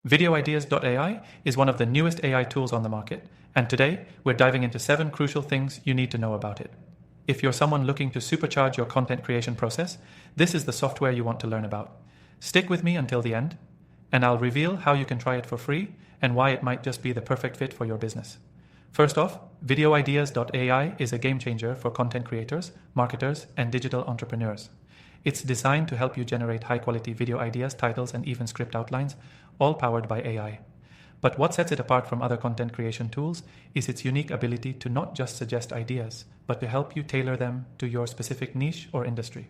VideoIdeas.ai is one of the newest AI tools on the market, and today we're diving into 7 crucial things you need to know about it. If you're someone looking to supercharge your content creation process, this is the software you want to learn about. Stick with me until the end, and I'll reveal how you can try it for free and why it might just be the perfect fit for your business. First off, VideoIdeas.ai is a game changer for content creators, marketers, and digital entrepreneurs. It's designed to help you generate high-quality video ideas, titles, and even script outlines, all powered by AI. But what sets it apart from other content creation tools is its unique ability to not just suggest ideas, but to help you tailor them to your specific niche or industry.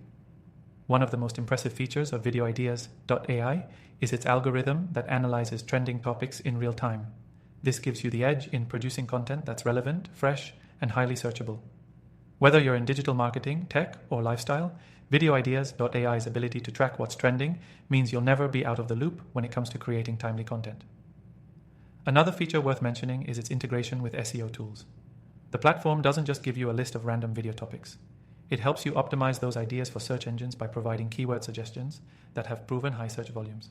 One of the most impressive features of VideoIdeas.ai is its algorithm that analyzes trending topics in real time. This gives you the edge in producing content that's relevant, fresh, and highly searchable. Whether you're in digital marketing, tech, or lifestyle, VideoIdeas.ai's ability to track what's trending means you'll never be out of the loop when it comes to creating timely content. Another feature worth mentioning is its integration with SEO tools. The platform doesn't just give you a list of random video topics. It helps you optimize those ideas for search engines by providing keyword suggestions that have proven high search volumes.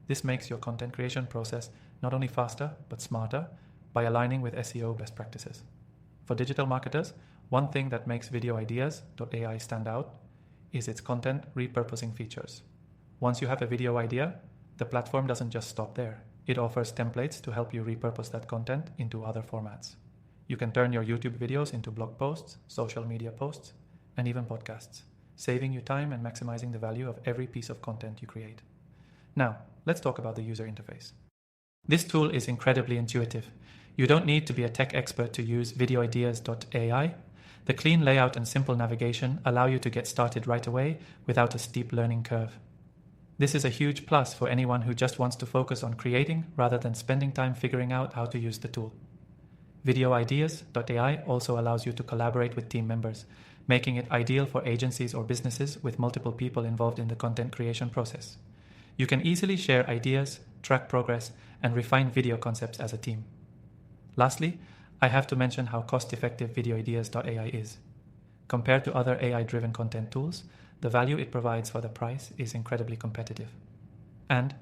This makes your content creation process not only faster, but smarter by aligning with SEO best practices. For digital marketers, one thing that makes VideoIdeas.ai stand out is its content repurposing features. Once you have a video idea, the platform doesn't just stop there. It offers templates to help you repurpose that content into other formats. You can turn your YouTube videos into blog posts, social media posts, and even podcasts, saving you time and maximizing the value of every piece of content you create. Now, let's talk about the user interface. This tool is incredibly intuitive. You don't need to be a tech expert to use VideoIdeas.ai. The clean layout and simple navigation allow you to get started right away without a steep learning curve. This is a huge plus for anyone who just wants to focus on creating rather than spending time figuring out how to use the tool. VideoIdeas.ai also allows you to collaborate with team members, making it ideal for agencies or businesses with multiple people involved in the content creation process. You can easily share ideas, track progress, and refine video concepts as a team. Lastly, I have to mention how cost-effective VideoIdeas.ai is. Compared to other AI-driven content tools, the value it provides for the price is incredibly competitive. And,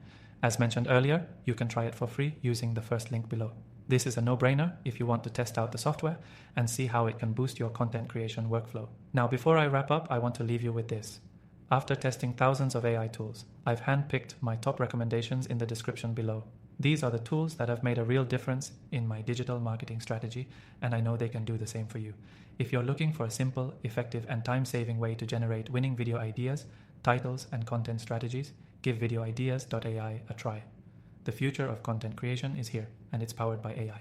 as mentioned earlier, you can try it for free using the first link below. This is a no-brainer if you want to test out the software and see how it can boost your content creation workflow. Now, before I wrap up, I want to leave you with this. After testing thousands of AI tools, I've handpicked my top recommendations in the description below. These are the tools that have made a real difference in my digital marketing strategy, and I know they can do the same for you. If you're looking for a simple, effective, and time-saving way to generate winning video ideas, titles, and content strategies, give VideoIdeas.ai a try. The future of content creation is here, and it's powered by AI.